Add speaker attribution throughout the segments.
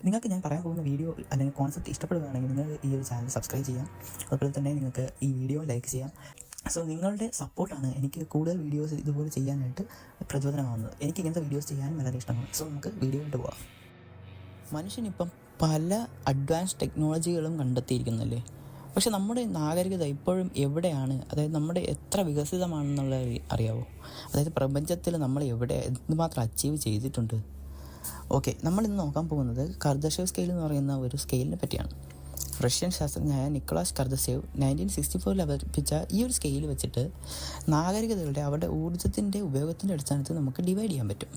Speaker 1: നിങ്ങൾക്ക് ഞാൻ പറയാൻ പോകുന്ന വീഡിയോ അല്ലെങ്കിൽ കോൺസെപ്റ്റ് ഇഷ്ടപ്പെടുകയാണെങ്കിൽ നിങ്ങൾ ഈ ഒരു ചാനൽ സബ്സ്ക്രൈബ് ചെയ്യാം. അതുപോലെ തന്നെ നിങ്ങൾക്ക് ഈ വീഡിയോ ലൈക്ക് ചെയ്യാം. സോ നിങ്ങളുടെ സപ്പോർട്ടാണ് എനിക്ക് കൂടുതൽ വീഡിയോസ് ഇതുപോലെ ചെയ്യാനായിട്ട് പ്രചോദനമാകുന്നത്. എനിക്ക് ഇങ്ങനത്തെ വീഡിയോസ് ചെയ്യാനും വളരെ ഇഷ്ടമാണ്. സോ നമുക്ക് വീഡിയോയിലോട്ട് പോകാം. മനുഷ്യനിപ്പം പല അഡ്വാൻസ് ടെക്നോളജികളും കണ്ടെത്തിയിരിക്കുന്നല്ലേ. പക്ഷെ നമ്മുടെ നാഗരികത ഇപ്പോഴും എവിടെയാണ്? അതായത് നമ്മുടെ എത്ര വികസിതമാണെന്നുള്ളത് അറിയാവോ? അതായത് പ്രപഞ്ചത്തിൽ നമ്മൾ എന്തുമാത്രം അച്ചീവ് ചെയ്തിട്ടുണ്ട്. ഓക്കെ, നമ്മളിന്ന് നോക്കാൻ പോകുന്നത് കർദശേവ് സ്കെയിൽ എന്ന് പറയുന്ന ഒരു സ്കെയിലിനെ പറ്റിയാണ്. റഷ്യൻ ശാസ്ത്രജ്ഞനായ നിക്കോളാസ് കർദശേവ് 1964 അവതരിപ്പിച്ച ഈ ഒരു സ്കെയിൽ വെച്ചിട്ട് നാഗരികതകളുടെ അവരുടെ ഊർജ്ജത്തിൻ്റെ ഉപയോഗത്തിൻ്റെ അടിസ്ഥാനത്തിൽ നമുക്ക് ഡിവൈഡ് ചെയ്യാൻ പറ്റും.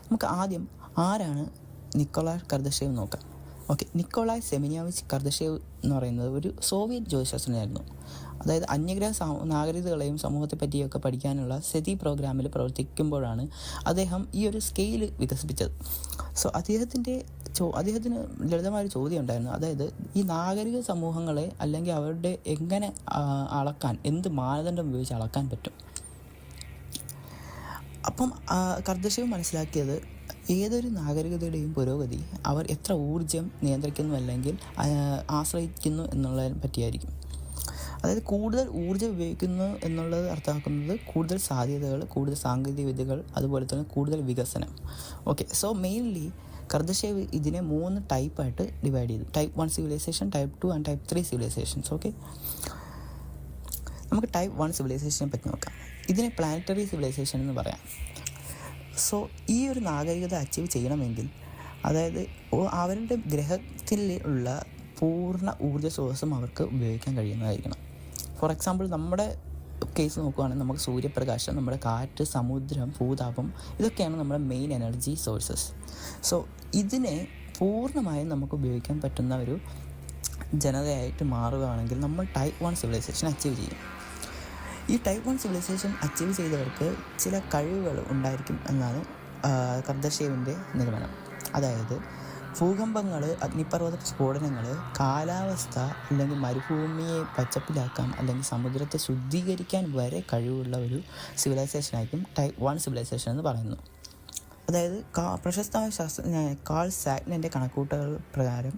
Speaker 1: നമുക്ക് ആദ്യം ആരാണ് നിക്കോളാസ് കർദശേവ് നോക്കാം. ഓക്കെ, നിക്കോളായ് സെമിനിയോവിച്ച് കർദശേവ് എന്ന് പറയുന്നത് ഒരു സോവിയറ്റ് ജ്യോതിശാസ്ത്രജ്ഞനായിരുന്നു. അതായത് അന്യഗ്രഹ നാഗരികതകളെയും സമൂഹത്തെ പറ്റിയൊക്കെ പഠിക്കാനുള്ള സെതി പ്രോഗ്രാമിൽ പ്രവർത്തിക്കുമ്പോഴാണ് അദ്ദേഹം ഈ ഒരു സ്കെയിൽ വികസിപ്പിച്ചത്. സോ അദ്ദേഹത്തിന് ലളിതമായൊരു ചോദ്യം ഉണ്ടായിരുന്നു. അതായത് ഈ നാഗരിക സമൂഹങ്ങളെ അല്ലെങ്കിൽ അവരുടെ എങ്ങനെ അളക്കാൻ, എന്ത് മാനദണ്ഡം ഉപയോഗിച്ച് അളക്കാൻ പറ്റും. അപ്പം കർദശേവ് മനസ്സിലാക്കിയത് ഏതൊരു നാഗരികതയുടെയും പുരോഗതി അവർ എത്ര ഊർജ്ജം നിയന്ത്രിക്കുന്നു അല്ലെങ്കിൽ ആശ്രയിക്കുന്നു എന്നുള്ളതിനെ പറ്റിയായിരിക്കും. അതായത് കൂടുതൽ ഊർജ്ജം ഉപയോഗിക്കുന്നു എന്നുള്ളത് അർത്ഥമാക്കുന്നത് കൂടുതൽ സാധ്യതകൾ, കൂടുതൽ സാങ്കേതിക വിദ്യകൾ, അതുപോലെ തന്നെ കൂടുതൽ വികസനം. ഓക്കെ, സോ മെയിൻലി കർദശേവ് ഇതിനെ 3 ടൈപ്പായിട്ട് ഡിവൈഡ് ചെയ്തു. Type 1 civilisation, type 2 and type 3 civilisations. Okay, നമുക്ക് ടൈപ്പ് 1 സിവിലൈസേഷനെ പറ്റി നോക്കാം. ഇതിനെ പ്ലാനറ്ററി സിവിലൈസേഷൻ എന്ന് പറയാം. സോ ഈ ഒരു നാഗരികത അച്ചീവ് ചെയ്യണമെങ്കിൽ, അതായത് അവരുടെ ഗ്രഹത്തിൽ ഉള്ള പൂർണ്ണ ഊർജ്ജ സ്രോതസ്സും അവർക്ക് ഉപയോഗിക്കാൻ കഴിയുന്നതായിരിക്കണം. ഫോർ എക്സാമ്പിൾ നമ്മുടെ കേസ് നോക്കുകയാണെങ്കിൽ നമുക്ക് സൂര്യപ്രകാശം, നമ്മുടെ കാറ്റ്, സമുദ്രം, ഭൂതാപം, ഇതൊക്കെയാണ് നമ്മുടെ മെയിൻ എനർജി സോഴ്സസ്. സോ ഇതിനെ പൂർണ്ണമായും നമുക്ക് ഉപയോഗിക്കാൻ പറ്റുന്ന ഒരു ജനതയായിട്ട് മാറുകയാണെങ്കിൽ നമ്മൾ ടൈപ്പ് 1 സിവിലൈസേഷൻ അച്ചീവ് ചെയ്യും. ഈ ടൈപ്പ് 1 സിവിലൈസേഷൻ അച്ചീവ് ചെയ്തവർക്ക് ചില കഴിവുകൾ ഉണ്ടായിരിക്കും എന്നാണ് കർദശേവിൻ്റെ നിഗമനം. അതായത് ഭൂകമ്പങ്ങൾ, അഗ്നിപർവ്വത സ്ഫോടനങ്ങൾ, കാലാവസ്ഥ, അല്ലെങ്കിൽ മരുഭൂമിയെ പച്ചപ്പിലാക്കാം, അല്ലെങ്കിൽ സമുദ്രത്തെ ശുദ്ധീകരിക്കാൻ വരെ കഴിവുള്ള ഒരു സിവിലൈസേഷനായിരിക്കും ടൈപ്പ് 1 സിവിലൈസേഷൻ എന്ന് പറയുന്നു. അതായത് പ്രശസ്തമായ ശാസ്ത്രജ്ഞനായ കാൾ സാഗ്നൻ്റെ കണക്കൂട്ടൽ പ്രകാരം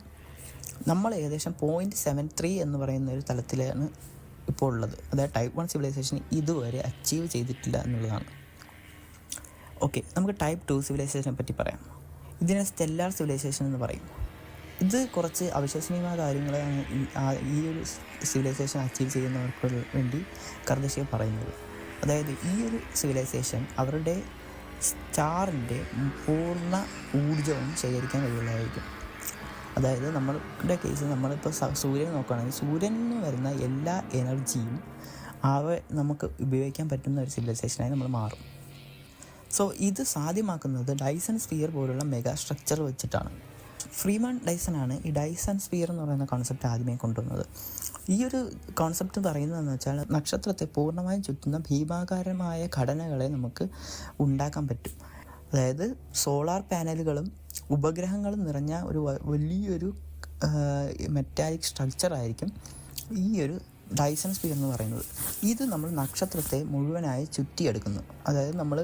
Speaker 1: നമ്മൾ ഏകദേശം 0.73 എന്ന് പറയുന്ന ഒരു തലത്തിലാണ് ഇപ്പോൾ ഉള്ളത്. അതായത് ടൈപ്പ് 1 സിവിലൈസേഷൻ ഇതുവരെ അച്ചീവ് ചെയ്തിട്ടില്ല എന്നുള്ളതാണ്. ഓക്കെ, നമുക്ക് ടൈപ്പ് 2 സിവിലൈസേഷനെ പറ്റി പറയാം. ഇതിനെ സ്റ്റെല്ലാർ സിവിലൈസേഷൻ എന്ന് പറയും. ഇത് കുറച്ച് അവിശ്വസനീയമായ കാര്യങ്ങളാണ് ഈ ഒരു സിവിലൈസേഷൻ അച്ചീവ് ചെയ്യുന്നവർക്ക് വേണ്ടി കർദശേവ് പറയുന്നത്. അതായത് ഈ ഒരു സിവിലൈസേഷൻ അവരുടെ സ്റ്റാറിൻ്റെ പൂർണ്ണ ഊർജ്ജവും ശേഖരിക്കാൻ കഴിവുള്ളതായിരിക്കും. അതായത് നമ്മളുടെ കേസിൽ നമ്മളിപ്പോൾ സൂര്യനെ നോക്കുകയാണെങ്കിൽ സൂര്യനിൽ നിന്ന് വരുന്ന എല്ലാ എനർജിയും നമുക്ക് ഉപയോഗിക്കാൻ പറ്റുന്ന ഒരു സിവിലൈസേഷനായി നമ്മൾ മാറും. സോ ഇത് സാധ്യമാക്കുന്നത് ഡൈസൺ സ്ഫിയർ പോലുള്ള മെഗാ സ്ട്രക്ചർ വെച്ചിട്ടാണ്. ഫ്രീമാൻ ഡൈസനാണ് ഈ ഡൈസൺ സ്ഫിയർ എന്ന് പറയുന്ന കോൺസെപ്റ്റ് ആദ്യമേ കൊണ്ടുവന്നത്. ഈ ഒരു കോൺസെപ്റ്റ് പറയുന്നതെന്ന് വെച്ചാൽ നക്ഷത്രത്തെ പൂർണ്ണമായും ചുറ്റുന്ന ഭീമാകാരമായ ഘടനകളെ നമുക്ക് ഉണ്ടാക്കാൻ പറ്റും. അതായത് സോളാർ പാനലുകളും ഉപഗ്രഹങ്ങളും നിറഞ്ഞ ഒരു വലിയൊരു മെറ്റാലിക് സ്ട്രക്ചറായിരിക്കും ഈ ഒരു ഡൈസൺ സ്ഫിയർ എന്ന് പറയുന്നത്. ഇത് നമ്മൾ നക്ഷത്രത്തെ മുഴുവനായി ചുറ്റിയെടുക്കുന്നു. അതായത് നമ്മൾ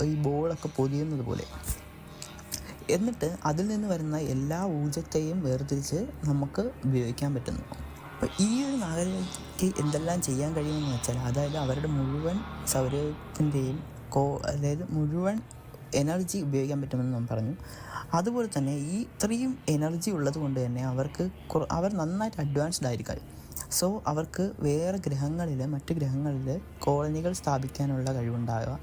Speaker 1: ഈ ബോളൊക്കെ പൊതിയുന്നത് പോലെ. എന്നിട്ട് അതിൽ നിന്ന് വരുന്ന എല്ലാ ഊർജ്ജത്തെയും വേർതിരിച്ച് നമുക്ക് ഉപയോഗിക്കാൻ പറ്റുന്നു. അപ്പോൾ ഈ ഒരു നാഗരികതയ്ക്ക് എന്തെല്ലാം ചെയ്യാൻ കഴിയുമെന്ന് വെച്ചാൽ, അതായത് അവരുടെ മുഴുവൻ സൗരത്തിൻ്റെയും അതായത് മുഴുവൻ എനർജി ഉപയോഗിക്കാൻ പറ്റുമെന്ന് നാം പറഞ്ഞു. അതുപോലെ തന്നെ ഈ ഇത്രയും എനർജി ഉള്ളത് കൊണ്ട് തന്നെ അവർ നന്നായിട്ട് അഡ്വാൻസ്ഡ് ആയിരിക്കും. സോ അവർക്ക് മറ്റ് ഗ്രഹങ്ങളിൽ കോളനികൾ സ്ഥാപിക്കാനുള്ള കഴിവുണ്ടാകുക.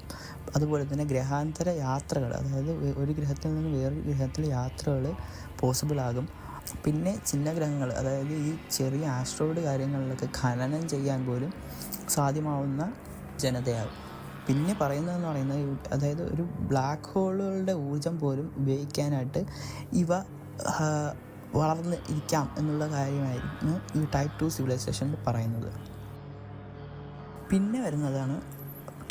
Speaker 1: അതുപോലെ തന്നെ ഗ്രഹാന്തര യാത്രകൾ, അതായത് ഒരു ഗ്രഹത്തിൽ നിന്ന് വേറൊരു ഗ്രഹത്തിൽ യാത്രകൾ പോസിബിൾ ആകും. പിന്നെ ചിന്ന ഗ്രഹങ്ങൾ, അതായത് ഈ ചെറിയ ആസ്ട്രോയിഡ് കാര്യങ്ങളിലൊക്കെ ഖനനം ചെയ്യാൻ പോലും സാധ്യമാവുന്ന ജനതയാകും. പിന്നെ പറയുന്നതെന്ന് പറയുന്നത്, അതായത് ഒരു ബ്ലാക്ക് ഹോളുകളുടെ ഊർജ്ജം പോലും ഉപയോഗിക്കാനായിട്ട് ഇവ വളർന്ന് ഇരിക്കാം എന്നുള്ള കാര്യമായിരുന്നു ഈ ടൈപ്പ് 2 സിവിലൈസേഷനിൽ പറയുന്നത്. പിന്നെ വരുന്നതാണ്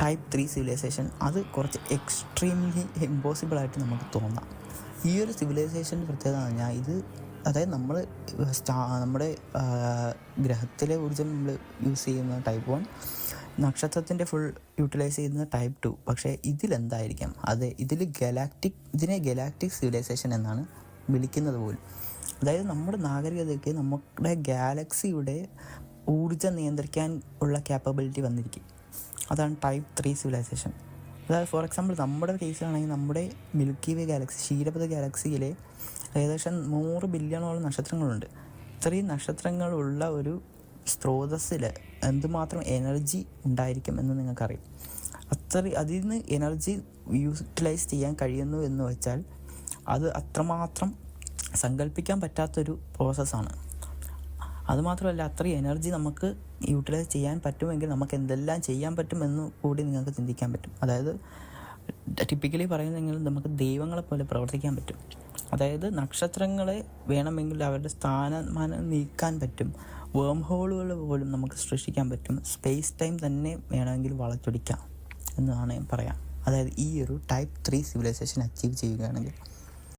Speaker 1: ടൈപ്പ് 3 സിവിലൈസേഷൻ. അത് കുറച്ച് എക്സ്ട്രീംലി ഇമ്പോസിബിളായിട്ട് നമുക്ക് തോന്നാം. ഈ ഒരു സിവിലൈസേഷൻ്റെ പ്രത്യേകത എന്ന് പറഞ്ഞാൽ അതായത് നമ്മുടെ ഗ്രഹത്തിലെ ഊർജ്ജം നമ്മൾ യൂസ് ചെയ്യുന്ന ടൈപ്പ് 1, നക്ഷത്രത്തിൻ്റെ ഫുൾ യൂട്ടിലൈസ് ചെയ്യുന്ന ടൈപ്പ് 2. പക്ഷേ ഇതിലെന്തായിരിക്കാം? ഇതിനെ ഗലാക്റ്റിക് സിവിലൈസേഷൻ എന്നാണ് വിളിക്കുന്നത് പോലും. അതായത് നമ്മുടെ നാഗരികതയ്ക്ക് നമ്മുടെ ഗാലക്സിയുടെ ഊർജ്ജം നിയന്ത്രിക്കാൻ ഉള്ള ക്യാപ്പബിലിറ്റി വന്നിരിക്കും. അതാണ് ടൈപ്പ് 3 സിവിലൈസേഷൻ. അതായത് ഫോർ എക്സാമ്പിൾ നമ്മുടെ കേസിലാണെങ്കിൽ നമ്മുടെ മിൽക്കി വേ ഗാലക്സി, ക്ഷീരപഥ ഗാലക്സിയിലെ ഏകദേശം 100 ബില്യണോളം നക്ഷത്രങ്ങളുണ്ട്. ഇത്രയും നക്ഷത്രങ്ങളുള്ള ഒരു സ്രോതസ്സിൽ എന്തുമാത്രം എനർജി ഉണ്ടായിരിക്കും എന്ന് നിങ്ങൾക്കറിയാം. അതിൽ നിന്ന് എനർജി യൂട്ടിലൈസ് ചെയ്യാൻ കഴിയുന്നു എന്ന് വെച്ചാൽ അത് അത്രമാത്രം സങ്കല്പിക്കാൻ പറ്റാത്തൊരു പ്രോസസ്സാണ്. അതുമാത്രമല്ല, അത്രയും എനർജി നമുക്ക് യൂട്ടിലൈസ് ചെയ്യാൻ പറ്റുമെങ്കിൽ നമുക്ക് എന്തെല്ലാം ചെയ്യാൻ പറ്റുമെന്ന് കൂടി നിങ്ങൾക്ക് ചിന്തിക്കാൻ പറ്റും. അതായത് ടിപ്പിക്കലി പറയുന്നെങ്കിൽ നമുക്ക് ദൈവങ്ങളെ പോലെ പ്രവർത്തിക്കാൻ പറ്റും. അതായത് നക്ഷത്രങ്ങളെ വേണമെങ്കിൽ അവരുടെ സ്ഥാനമാനം നീക്കാൻ പറ്റും. വേം ഹോളുകൾ പോലും നമുക്ക് സൃഷ്ടിക്കാൻ പറ്റും. സ്പേസ് ടൈം തന്നെ വേണമെങ്കിൽ വളച്ചൊടിക്കാം എന്നാണ് പറയാം. അതായത് ഈ ഒരു ടൈപ്പ് 3 സിവിലൈസേഷൻ അച്ചീവ് ചെയ്യുകയാണെങ്കിൽ